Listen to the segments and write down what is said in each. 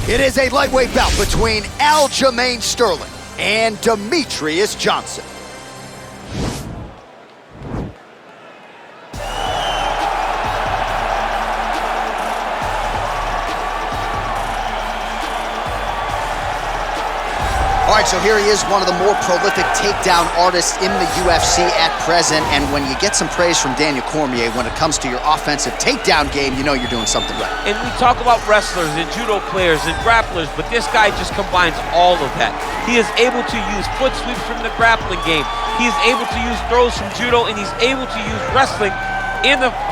It is a lightweight bout between Aljamain Sterling and Demetrious Johnson. All right, so here he is, one of the more prolific takedown artists in the UFC at present. And when you get some praise from Daniel Cormier when it comes to your offensive takedown game, you know you're doing something right. And we talk about wrestlers and judo players and grapplers, but this guy just combines all of that. He is able to use foot sweeps from the grappling game. He is able to use throws from judo, and he's able to use wrestling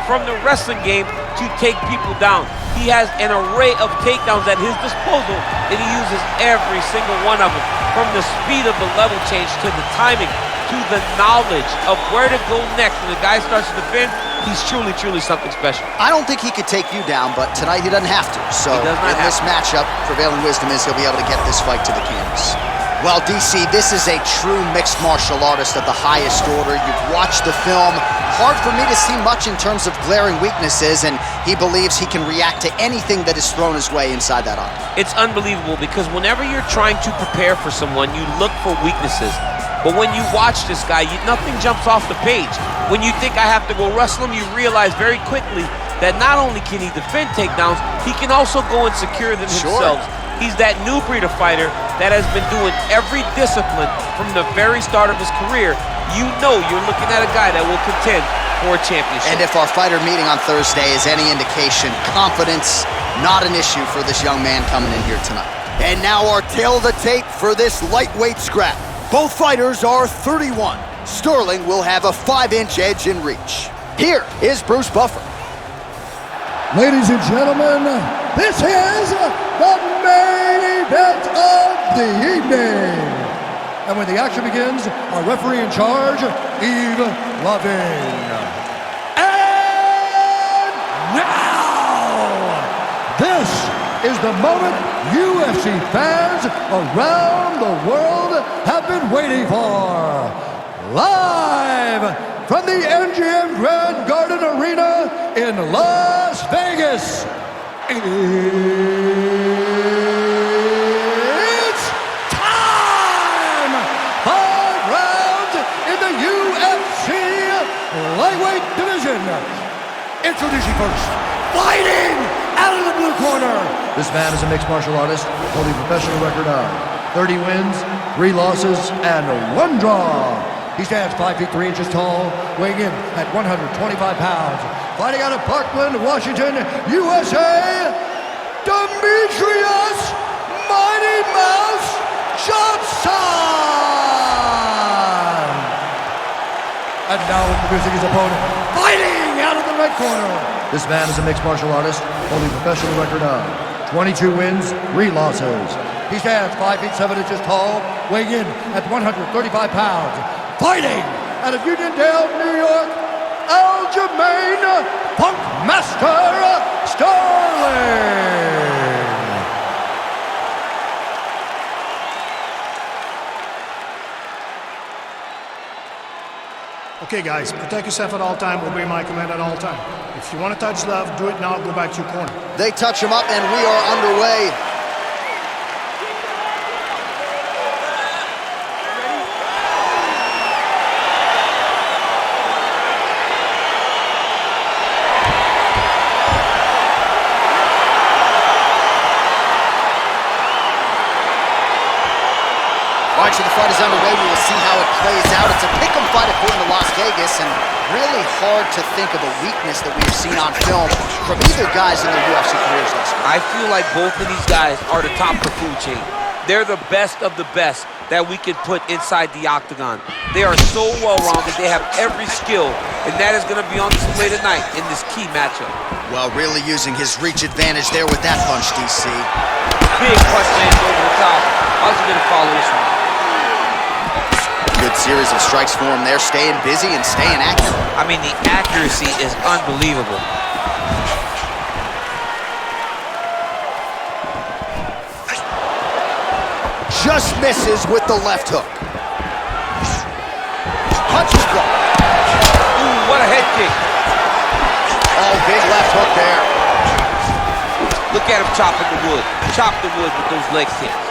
from the wrestling game to take people down. He has an array of takedowns at his disposal, and he uses every single one of them. From the speed of the level change, to the timing, to the knowledge of where to go next when the guy starts to defend, he's truly, truly something special. I don't think he could take you down, but tonight he doesn't have to. So in this matchup, prevailing wisdom is he'll be able to get this fight to the canvas. Well, DC, this is a true mixed martial artist of the highest order. You've watched the film. Hard for me to see much in terms of glaring weaknesses, and he believes he can react to anything that is thrown his way inside that octagon. It's unbelievable because whenever you're trying to prepare for someone, you look for weaknesses. But when you watch this guy, nothing jumps off the page. When you think I have to go wrestle him, you realize very quickly that not only can he defend takedowns, he can also go and secure them himself. He's that new breed of fighter that has been doing every discipline from the very start of his career. You know you're looking at a guy that will contend for a championship. And if our fighter meeting on Thursday is any indication, confidence, not an issue for this young man coming in here tonight. And now our tail of the tape for this lightweight scrap. Both fighters are 31. Sterling will have a 5-inch edge in reach. Here is Bruce Buffer. Ladies and gentlemen, this is the main event of the evening. And when the action begins, our referee in charge, Yves Loving. And now, this is the moment UFC fans around the world have been waiting for. Live from the MGM Grand Garden Arena in Las Vegas, it's time! 5 rounds in the UFC lightweight division. Introducing first, fighting out of the blue corner. This man is a mixed martial artist holding a professional record of 30 wins, 3 losses, and 1 draw. He stands 5 feet 3 inches tall, weighing in at 125 pounds. Fighting out of Parkland, Washington, USA, Demetrious Mighty Mouse Johnson! And now introducing his opponent, fighting out of the red corner. This man is a mixed martial artist, holding a professional record of 22 wins, 3 losses. He stands 5 feet 7 inches tall, weighing in at 135 pounds. Fighting out of Uniondale, New York, Aljamain Punk Master Sterling. Okay, guys, protect yourself at all time. Obey my command at all time. If you want to touch love, do it now. Go back to your corner. They touch him up, and we are underway. All right, so the fight is underway. We will see how it plays out. It's a pick'em fight according to Las Vegas, and really hard to think of a weakness that we've seen on film from either guys in their UFC careers thus far. I feel like both of these guys are the top of the food chain. They're the best of the best that we could put inside the octagon. They are so well-rounded. They have every skill, and that is going to be on display tonight in this key matchup. Well, really using his reach advantage there with that punch, DC. Big punch lands over the top. How's he going to follow this one? Good series of strikes for him there, staying busy and staying accurate. I mean, the accuracy is unbelievable. Just misses with the left hook. Punches blocked. Ooh, what a head kick. Oh, big left hook there. Look at him chopping the wood. Chop the wood with those leg kicks.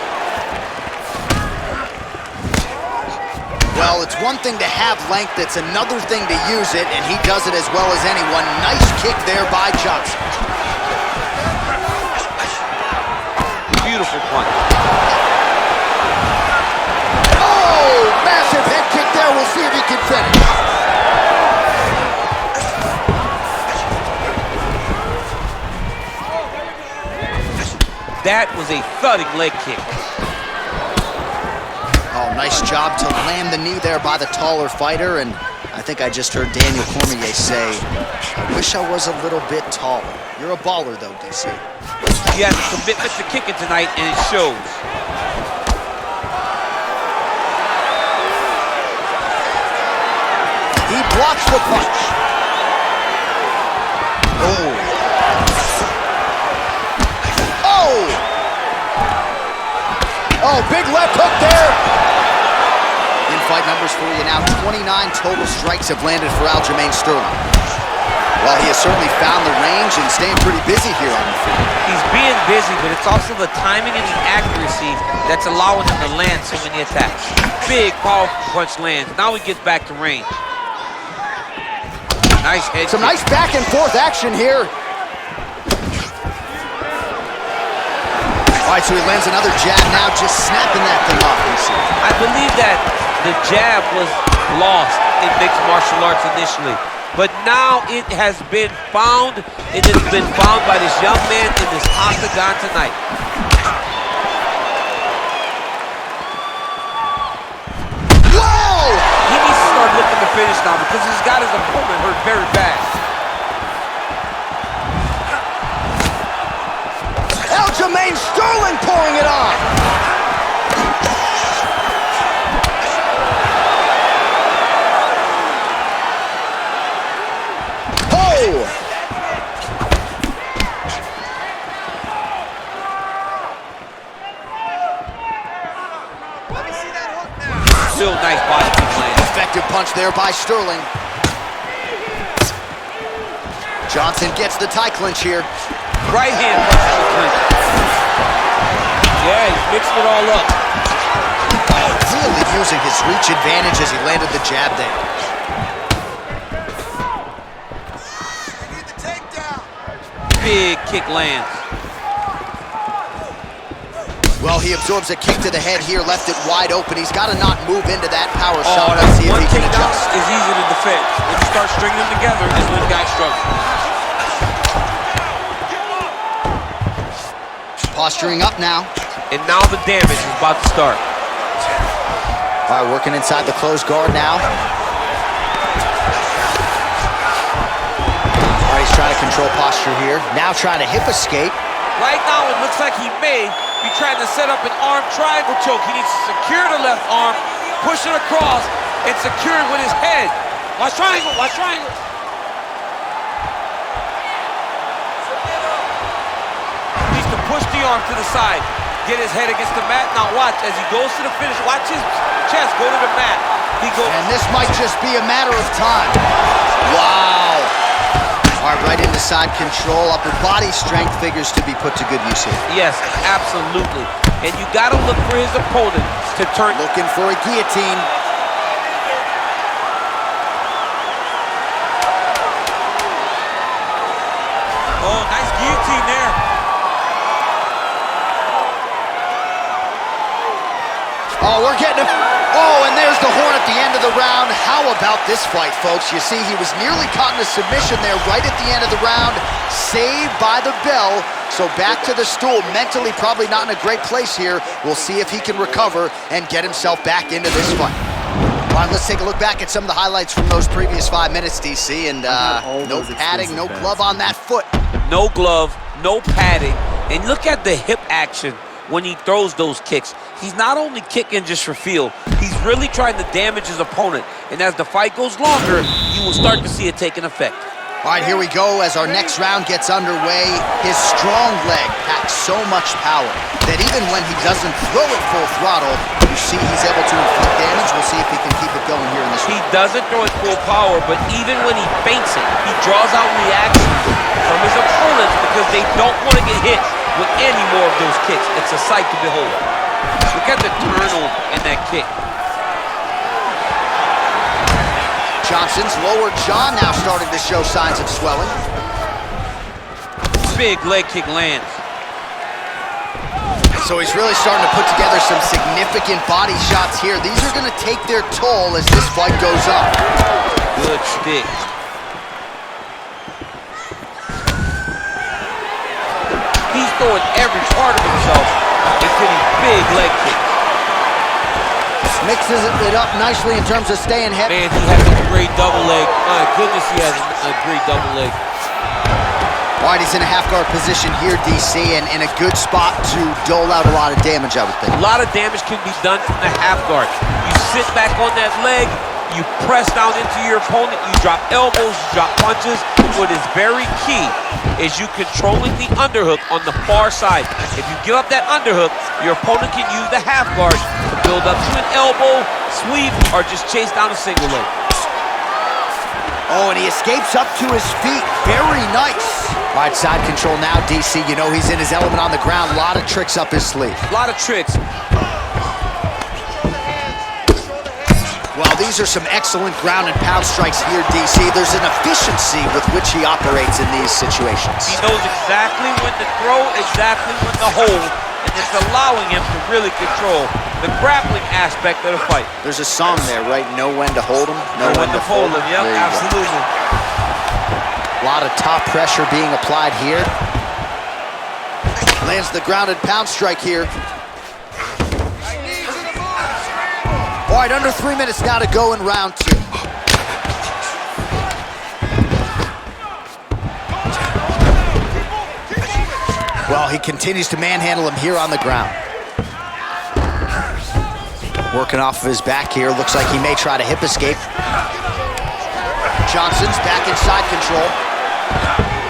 Well, it's one thing to have length, it's another thing to use it, and he does it as well as anyone. Nice kick there by Johnson. Beautiful punch. Oh, massive head kick there. We'll see if he can finish. That was a thudding leg kick. Oh, nice job to land the knee there by the taller fighter, and I think I just heard Daniel Cormier say, I wish I was a little bit taller. You're a baller, though, DC. He has a commitment to kicking tonight, and it shows. He blocks the punch. Oh. Oh! Oh, big left hook there. In fight numbers for you now, 29 total strikes have landed for Aljamain Sterling. Well, he has certainly found the range and staying pretty busy here on the field. He's being busy, but it's also the timing and the accuracy that's allowing him to land so many attacks. Big, powerful punch lands. Now he gets back to range. Nice head Some kick. nice back and forth action here. All right, so he lands another jab now, just snapping that thing off. I believe that the jab was lost in mixed martial arts initially, but now it has been found. It has been found by this young man in this octagon tonight. Whoa! He needs to start looking to finish now because he's got his opponent hurt very bad. Aljamain Sterling pouring it on. Oh! Still nice body kick land. Effective punch there by Sterling. Johnson gets the tie clinch here. Right hand punch to the clinch. Yeah, he's mixing it all up. Really using his reach advantage as he landed the jab there. Big kick lands. Well, he absorbs a kick to the head here, left it wide open. He's got to not move into that power Oh, shot. that Let's see if one he can takedown adjust. is easy to defend. When you start stringing them together is when guys struggle. Posturing up now. And now the damage is about to start. All right, working inside the closed guard now. All right, he's trying to control posture here. Now trying to hip escape. Right now, it looks like he may be trying to set up an arm triangle choke. He needs to secure the left arm, push it across, and secure it with his head. Watch triangle, watch triangle. He needs to push the arm to the side, get his head against the mat. Now watch, as he goes to the finish, watch his chest go to the mat. He goes. And this might just be a matter of time. Wow. All right, right into side control. Upper body strength figures to be put to good use here. Yes, absolutely. And you got to look for his opponent to turn. Looking for a guillotine. Oh, nice guillotine there. Oh, we're getting him. Oh, and there's the horn at the end of the round. How about this fight, folks? You see, he was nearly caught in a submission there right at the end of the round. Saved by the bell. So back to the stool. Mentally probably not in a great place here. We'll see if he can recover and get himself back into this fight. All right, let's take a look back at some of the highlights from those previous 5 minutes, DC. And no padding, no glove on that foot. No glove, no padding. And look at the hip action when he throws those kicks. He's not only kicking just for feel, he's really trying to damage his opponent. And as the fight goes longer, you will start to see it take an effect. All right, here we go as our next round gets underway. His strong leg packs so much power that even when he doesn't throw it full throttle, you see he's able to inflict damage. We'll see if he can keep it going here in this He round. doesn't throw it full power, but even when he feints it, he draws out reactions from his opponents because they don't want to get hit. with any more of those kicks. It's a sight to behold. Look at the turnover in that kick. Johnson's lower jaw now starting to show signs of swelling. Big leg kick lands. So he's really starting to put together some significant body shots here. These are going to take their toll as this fight goes on. Good stick. He's throwing every part of himself into these big leg kicks. Mixes it up nicely in terms of staying heavy. Man, he has a great double leg. My goodness, he has a great double leg. All right, he's in a half guard position here, DC, and in a good spot to dole out a lot of damage, I would think. A lot of damage can be done from the half guard. You sit back on that leg, you press down into your opponent, you drop elbows, you drop punches. What is very key is you controlling the underhook on the far side. If you give up that underhook, your opponent can use the half guard to build up to an elbow, sweep, or just chase down a single leg. Oh, and he escapes up to his feet. Very nice. All right, side control now, DC. You know he's in his element on the ground. A lot of tricks up his sleeve. A lot of tricks. Well, these are some excellent ground and pound strikes here, DC. There's an efficiency with which he operates in these situations. He knows exactly when to throw, exactly when to hold, and it's allowing him to really control the grappling aspect of the fight. There's a song there, right? Know when to hold him, know when to fold him. Yep, absolutely. A lot of top pressure being applied here. Lands the ground and pound strike here. All right, under 3 minutes now to go in round 2. Well, he continues to manhandle him here on the ground. Working off of his back here. Looks like he may try to hip escape. Johnson's back inside control.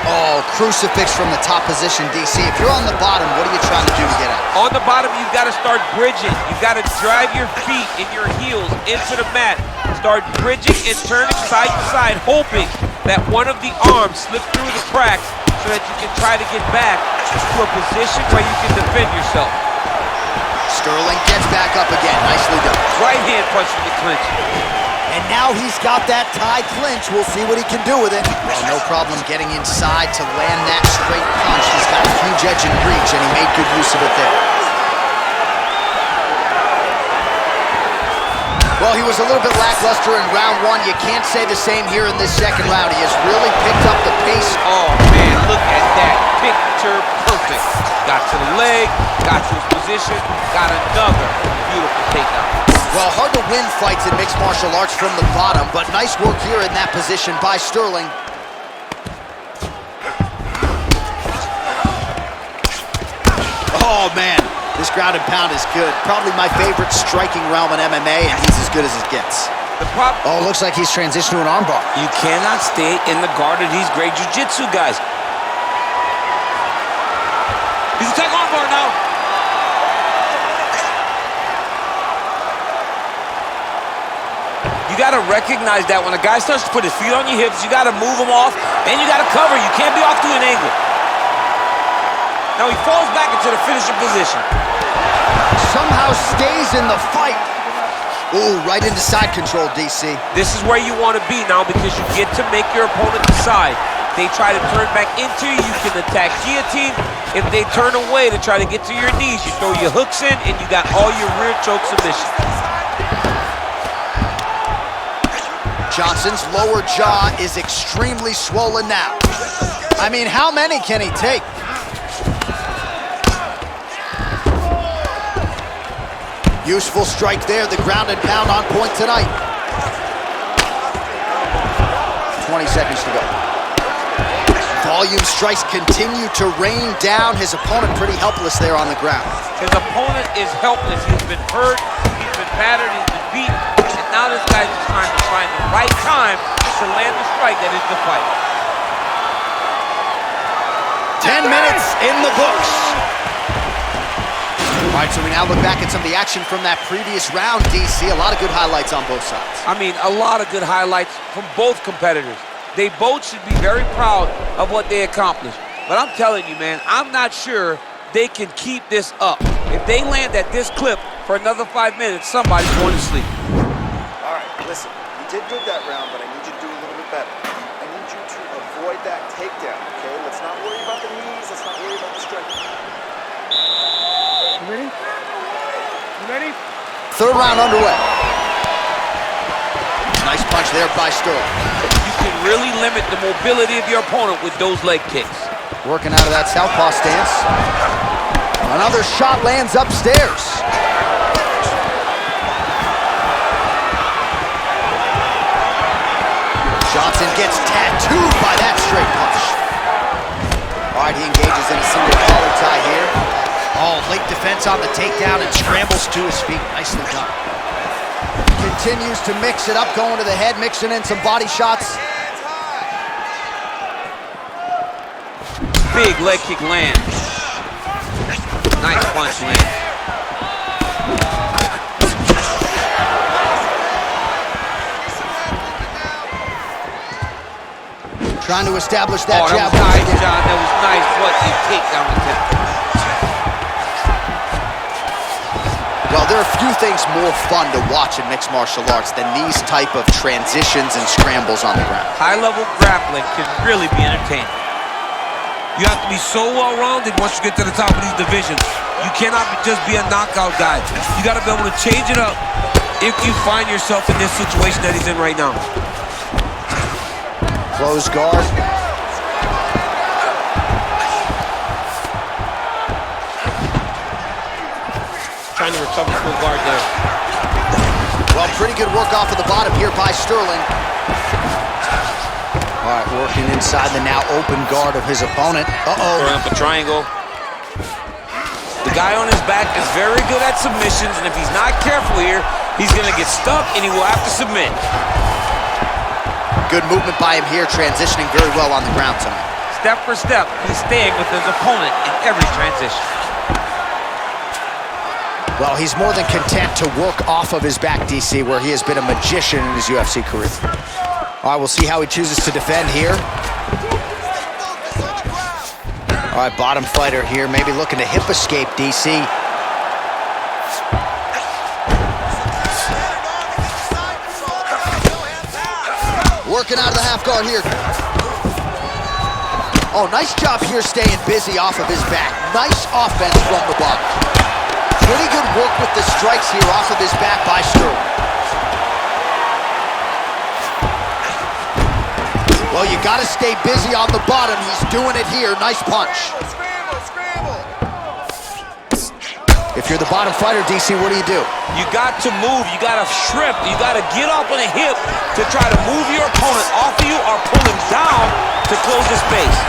Oh, crucifix from the top position, DC. If you're on the bottom, what are you trying to do to get out? On the bottom, you've got to start bridging. You've got to drive your feet and your heels into the mat. Start bridging and turning side to side, hoping that one of the arms slips through the cracks so that you can try to get back to a position where you can defend yourself. Sterling gets back up again. Nicely done. Right hand punch in the clinch. And now he's got that tied clinch. We'll see what he can do with it. Well, no problem getting inside to land that straight punch. He's got a huge edge and reach, and he made good use of it there. Well, he was a little bit lackluster in round 1. You can't say the same here in this second round. He has really picked up the pace. Oh, man, look at that. Picture perfect. Got to the leg, got to his position, got another beautiful takedown. Well, hard to win fights in mixed martial arts from the bottom, but nice work here in that position by Sterling. Oh, man, this ground and pound is good. Probably my favorite striking realm in MMA, and he's as good as it gets. Oh, looks like he's transitioned to an armbar. You cannot stay in the guard of these great jiu-jitsu guys. He's a tech armbar now. You got to recognize that when a guy starts to put his feet on your hips, you got to move him off, and you got to cover. You can't be off to an angle. Now he falls back into the finishing position. Somehow stays in the fight. Ooh, right into side control, DC. This is where you want to be now because you get to make your opponent decide. They try to turn back into you, you can attack guillotine. If they turn away to try to get to your knees, you throw your hooks in and you got all your rear choke submissions. Johnson's lower jaw is extremely swollen now. I mean, how many can he take? Useful strike there, the ground and pound on point tonight. 20 seconds to go. Volume strikes continue to rain down his opponent, pretty helpless there on the ground. His opponent is helpless. He's been hurt, he's been battered, he's been beaten, and now this guy's just trying to find the right time to land the strike that is the fight. 10 minutes in the books. All right, so we now look back at some of the action from that previous round, DC. A lot of good highlights on both sides. I mean, a lot of good highlights from both competitors. They both should be very proud of what they accomplished. But I'm telling you, man, I'm not sure they can keep this up. If they land at this clip for another 5 minutes, somebody's going to sleep. All right, listen, you did good that round, but I need you to do a little bit better. I need you to avoid that takedown, okay? Let's not worry about the knees. Let's not worry about the strike. You ready? You ready? Third round underway. Nice punch there by Sterling. You can really limit the mobility of your opponent with those leg kicks. Working out of that southpaw stance. Another shot lands upstairs. Johnson gets tattooed by that straight punch. All right, he engages in a single collar tie here. Oh, late defense on the takedown and scrambles to his feet. Nicely done. Continues to mix it up, going to the head, mixing in some body shots. Big leg kick lands. Nice punch land. Trying to establish that jab. That was nice, John. That was nice. What a takedown attempt. Well, there are few things more fun to watch in mixed martial arts than these type of transitions and scrambles on the ground. High-level grappling can really be entertaining. You have to be so well-rounded once you get to the top of these divisions. You cannot just be a knockout guy. You got to be able to change it up if you find yourself in this situation that he's in right now. Close guard. Trying to recover full guard there. Well, pretty good work off of the bottom here by Sterling. All right, working inside the now open guard of his opponent. Throwing up a triangle. The guy on his back is very good at submissions, and if he's not careful here, he's going to get stuck and he will have to submit. Good movement by him here, transitioning very well on the ground tonight. Step for step, he's staying with his opponent in every transition. Well, he's more than content to work off of his back, DC, where he has been a magician in his UFC career. All right, we'll see how he chooses to defend here. All right, bottom fighter here, maybe looking to hip escape, DC. Working out of the half guard here. Oh, nice job here staying busy off of his back. Nice offense from the bottom. Pretty good work with the strikes here off of his back by Sterling. Well, you got to stay busy on the bottom. He's doing it here. Nice punch. If you're the bottom fighter, DC, what do? You got to move. You got to shrimp. You got to get up on a hip to try to move your opponent off of you or pull him down to close the space.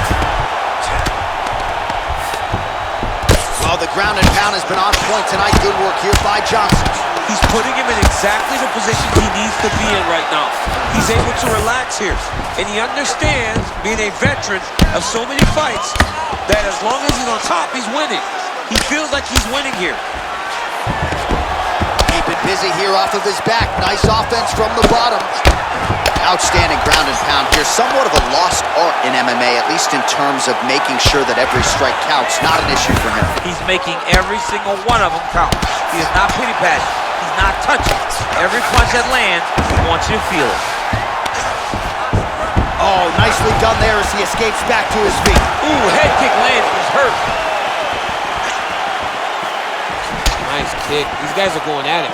Oh, the ground and pound has been on point tonight. Good work here by Johnson. He's putting him in exactly the position he needs to be in right now. He's able to relax here. And he understands, being a veteran of so many fights, that as long as he's on top, he's winning. He feels like he's winning here. Keep it busy here off of his back. Nice offense from the bottom. Outstanding ground and pound here. Somewhat of a lost art in MMA, at least in terms of making sure that every strike counts. Not an issue for him. He's making every single one of them count. He is not pity-patting. He's not touching. Every punch that lands, he wants you to feel it. Oh, nicely done there as he escapes back to his feet. Ooh, head kick lands. He's hurt. Nice kick. These guys are going at it.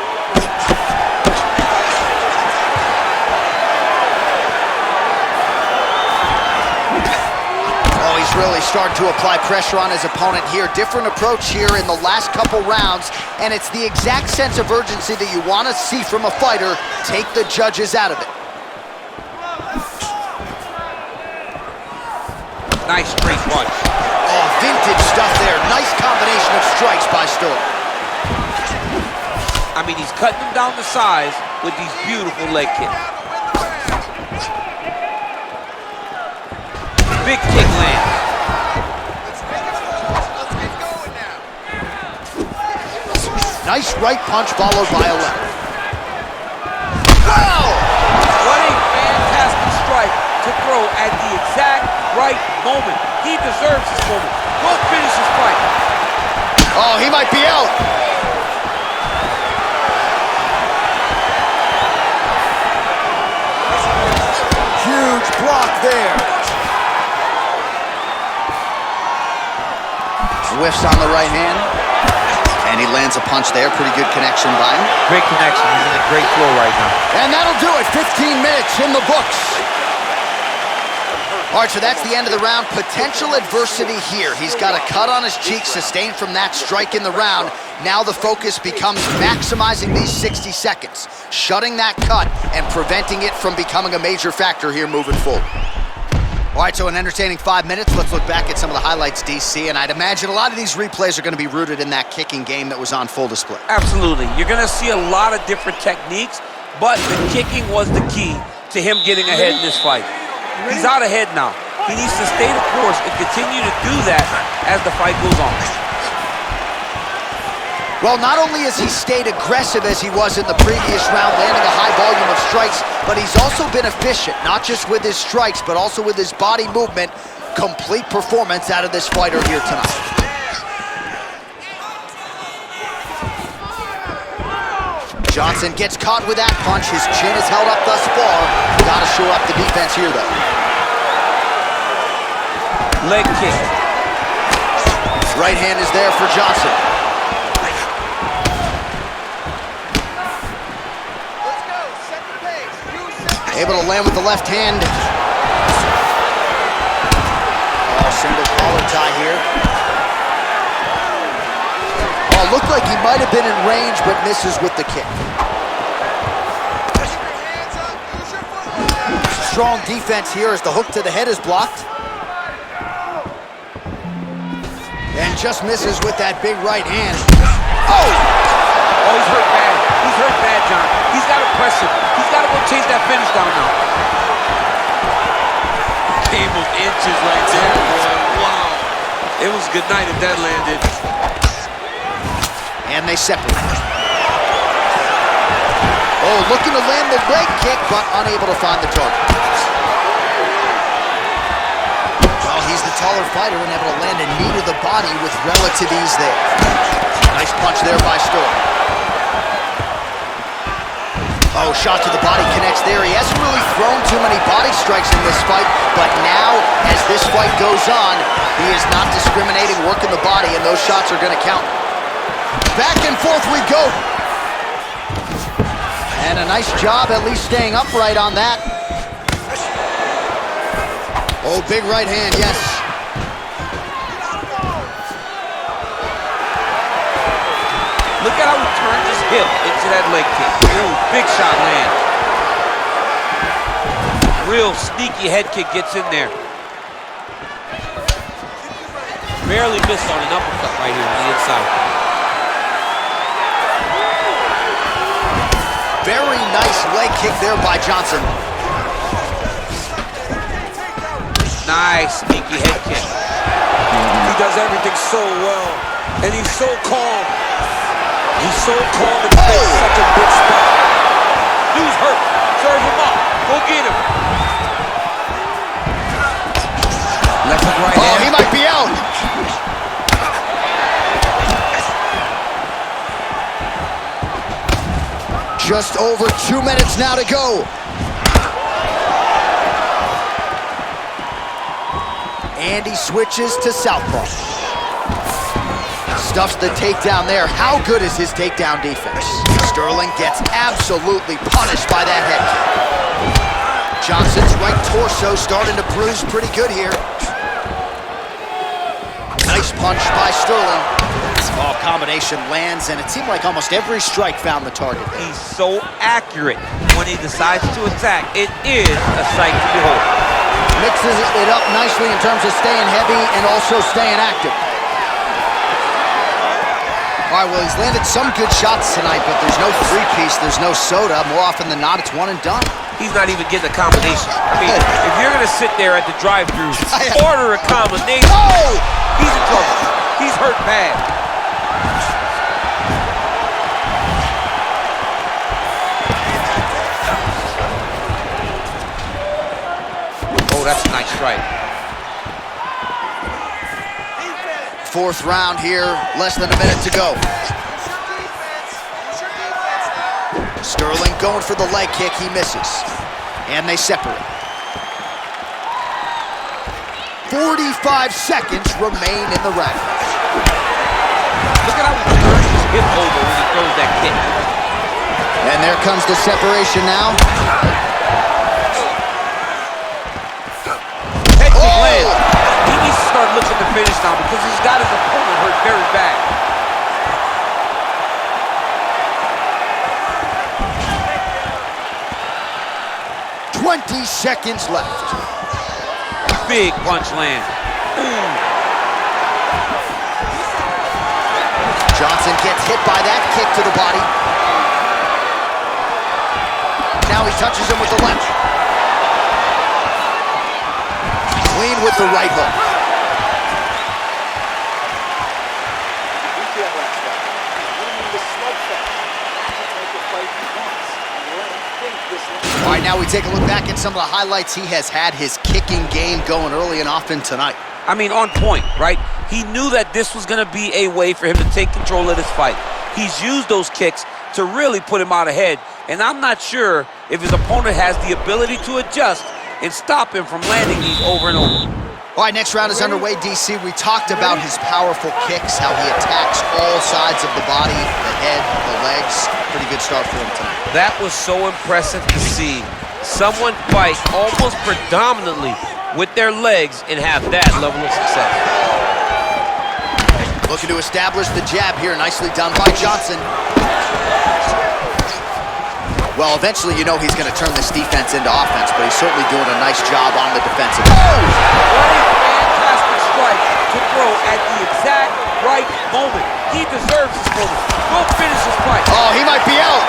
Oh, he's really starting to apply pressure on his opponent here. Different approach here in the last couple rounds, and it's the exact sense of urgency that you want to see from a fighter. Take the judges out of it. Nice straight punch. Oh, vintage stuff there. Nice combination of strikes by Sterling. I mean, he's cutting him down to size with these beautiful leg kicks. Big kick lands. Nice right punch followed by a left. Wow! What a fantastic strike to throw at the exact right moment. He deserves this moment. Go finish his fight. might be out. Huge block there. Whiffs on the right hand. And he lands a punch there. Pretty good connection by him. Great connection. He's in a great flow right now. And that'll do it. 15 minutes in the books. All right, so that's the end of the round. Potential adversity here. He's got a cut on his cheek sustained from that strike in the round. Now the focus becomes maximizing these 60 seconds, shutting that cut and preventing it from becoming a major factor here moving forward. All right, so an entertaining 5 minutes. Let's look back at some of the highlights, DC, and I'd imagine a lot of these replays are going to be rooted in that kicking game that was on full display. Absolutely. You're going to see a lot of different techniques, but the kicking was the key to him getting ahead in this fight. He's out ahead now. He needs to stay the course and continue to do that as the fight goes on. Well, not only has he stayed aggressive as he was in the previous round, landing a high volume of strikes, but he's also been efficient, not just with his strikes, but also with his body movement. Complete performance out of this fighter here tonight. Johnson gets caught with that punch. His chin is held up thus far. Gotta shore up the defense here, though. Leg kick. Right hand is there for Johnson. Able to land with the left hand. Oh, single collar tie here. Oh, looked like he might have been in range, but misses with the kick. Strong defense here as the hook to the head is blocked. And just misses with that big right hand. Oh! Oh, he's hurt bad. He's hurt bad, John. He's got to press him. He's got to go chase that finish down now. Game of inches right there, boy. Wow. It was good night if that landed. And they separate. Oh, looking to land the leg kick, but unable to find the target. Well, he's the taller fighter and able to land a knee to the body with relative ease there. Nice punch there by Sterling. Oh, shot to the body connects there. He hasn't really thrown too many body strikes in this fight, but now, as this fight goes on, he is not discriminating, working the body, and those shots are going to count. Back and forth we go. And a nice job at least staying upright on that. Oh, big right hand, yes. Look at how he turned his hip into that leg kick. Ooh, big shot land. Real sneaky head kick gets in there. Barely missed on an uppercut right here on the inside. Very nice leg kick there by Johnson. Nice sneaky head kick. He does everything so well, and he's so calm. He's so calm and takes such a big spot. Dude's hurt. Serve him up. Go get him. Left hook right hand. Oh, he might be out. Just over 2 minutes now to go. And he switches to southpaw. Stuffs the takedown there. How good is his takedown defense? Sterling gets absolutely punished by that head kick. Johnson's right torso starting to bruise pretty good here. Nice punch by Sterling. Oh, combination lands, and it seemed like almost every strike found the target. He's so accurate when he decides to attack. It is a sight to behold. Mixes it up nicely in terms of staying heavy and also staying active. All right, well, he's landed some good shots tonight, but there's no three-piece, there's no soda. More often than not, it's one and done. He's not even getting a combination. I mean, if you're going to sit there at the drive-thru, order a combination, he's in trouble. He's hurt bad. Oh, that's a nice strike. fourth round here, less than a minute to go. Sterling going for the leg kick, he misses. And they separate. 45 seconds remain in the round. Look at how he turns his hip over when he throws that kick. And there comes the separation now. Head kick lands. He needs to start looking to finish now because he's got his opponent hurt very bad. "20 seconds left. Big punch land. Johnson gets hit by that kick to the body. Now he touches him with the left. Clean with the right hook. All right, now we take a look back at some of the highlights. He has had his kicking game going early and often tonight. I mean, on point, right? He knew that this was going to be a way for him to take control of this fight. He's used those kicks to really put him out ahead, and I'm not sure if his opponent has the ability to adjust and stop him from landing these over and over. All right, next round is underway, DC. We talked about his powerful kicks, how he attacks all sides of the body, the head, the legs. Pretty good start for him tonight. That was so impressive to see someone fight almost predominantly with their legs and have that level of success. Looking to establish the jab here. Nicely done by Johnson. Well, eventually you know he's going to turn this defense into offense, but he's certainly doing a nice job on the defensive. Oh! What a fantastic strike to throw at the exact right moment. He deserves this moment. Go finish this fight. Oh, he might be out.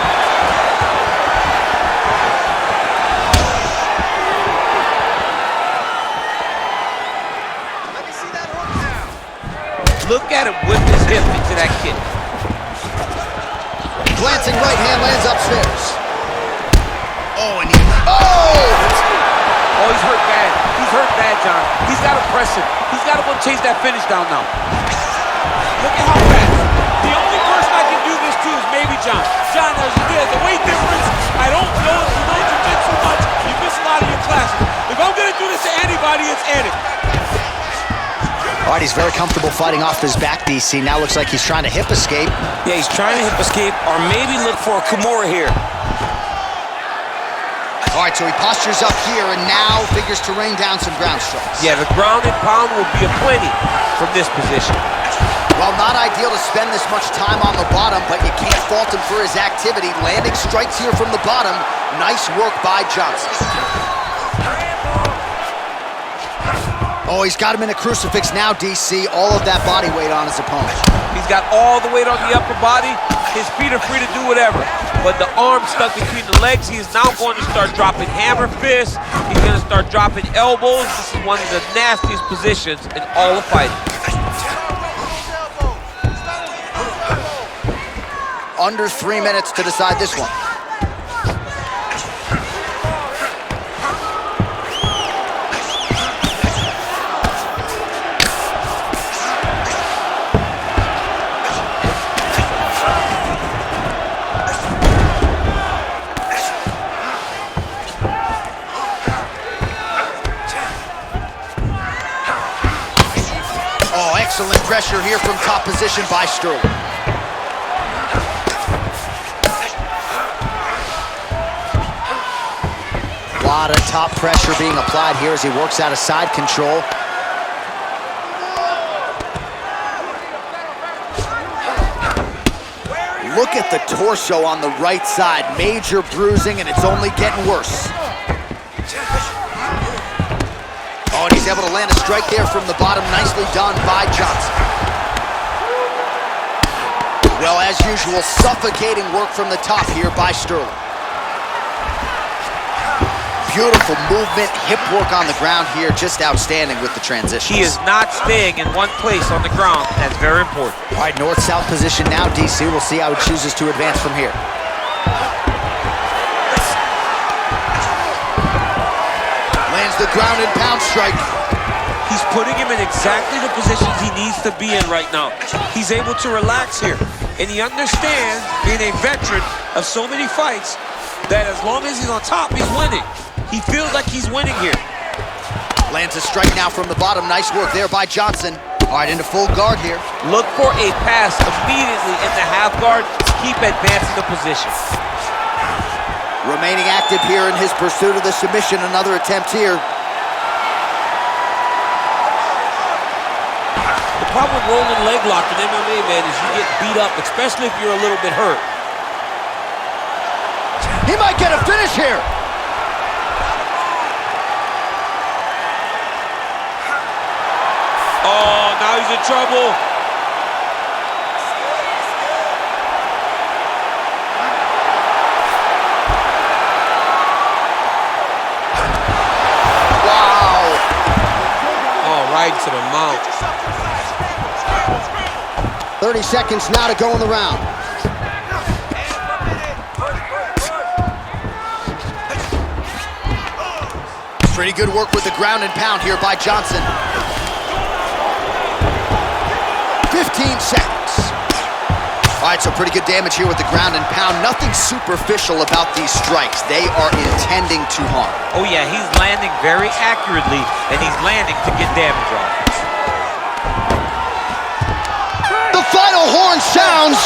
Look at him whip his hip into that kick. Glancing right hand lands upstairs. Oh, and he... Oh, he's hurt bad. He's hurt bad, John. He's got to press him. He's got to go chase that finish down now. Look at how fast. The only person I can do this to is maybe John. John, there's a weight difference. I don't know if you know jiu-jitsu much. You miss a lot of your classes. If I'm going to do this to anybody, it's Eddie. All right, he's very comfortable fighting off his back, DC. Now looks like he's trying to hip escape. Yeah, he's trying to hip escape or maybe look for a Kamaru here. All right, so he postures up here and now figures to rain down some ground strikes. Yeah, the ground and pound will be aplenty from this position. Well, not ideal to spend this much time on the bottom, but you can't fault him for his activity. Landing strikes here from the bottom. Nice work by Johnson. Oh, he's got him in a crucifix now, DC. All of that body weight on his opponent. He's got all the weight on the upper body. His feet are free to do whatever. But the arm stuck between the legs. He is now going to start dropping hammer fists. He's going to start dropping elbows. This is one of the nastiest positions in all of fighting. Under 3 minutes to decide this one. Excellent pressure here from top position by Sterling. A lot of top pressure being applied here as he works out of side control. Look at the torso on the right side. Major bruising, and it's only getting worse. Oh, and he's able to land a strike there from the bottom. Nicely done by Johnson. Well, as usual, suffocating work from the top here by Sterling. Beautiful movement, hip work on the ground here. Just outstanding with the transitions. He is not staying in one place on the ground. That's very important. All right, north-south position now, DC. We'll see how he chooses to advance from here. Lands the ground and pound strike. He's putting him in exactly the positions he needs to be in right now. He's able to relax here. And he understands, being a veteran of so many fights, that as long as he's on top, he's winning. He feels like he's winning here. Lands a strike now from the bottom. Nice work there by Johnson. All right, into full guard here. Look for a pass immediately in the half guard to keep advancing the position. Remaining active here in his pursuit of the submission. Another attempt here. The problem with rolling leg lock in MMA, man, is you get beat up, especially if you're a little bit hurt. He might get a finish here. Oh, now he's in trouble. Wow. Oh, right to the mount. 30 seconds now to go in the round. Pretty good work with the ground and pound here by Johnson. 15 seconds. All right, so pretty good damage here with the ground and pound. Nothing superficial about these strikes. They are intending to harm. Oh yeah, he's landing very accurately, and he's landing to get damage off. The final horn sounds.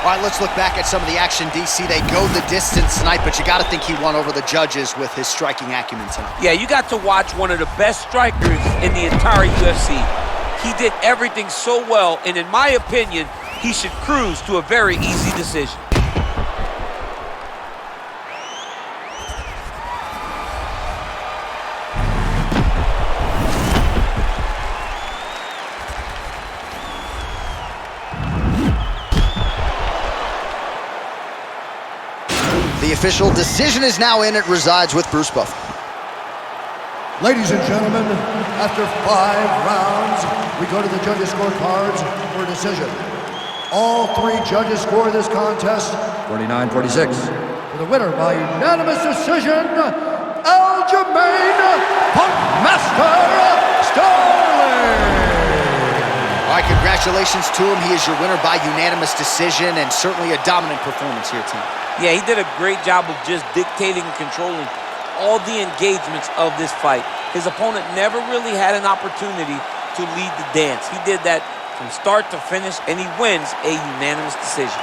All right, let's look back at some of the action, DC. They go the distance tonight, but you got to think he won over the judges with his striking acumen tonight. Yeah, you got to watch one of the best strikers in the entire UFC. He did everything so well, and in my opinion, he should cruise to a very easy decision. The official decision is now in. It resides with Bruce Buffer. Ladies and gentlemen, after 5 rounds, we go to the judges' scorecards for a decision. All 3 judges score this contest 49-46. For the winner by unanimous decision, Aljamain Punkmaster Sterling. All right, congratulations to him. He is your winner by unanimous decision, and certainly a dominant performance here tonight. Yeah, he did a great job of just dictating and controlling all the engagements of this fight. His opponent never really had an opportunity to lead the dance. He did that from start to finish, and he wins a unanimous decision.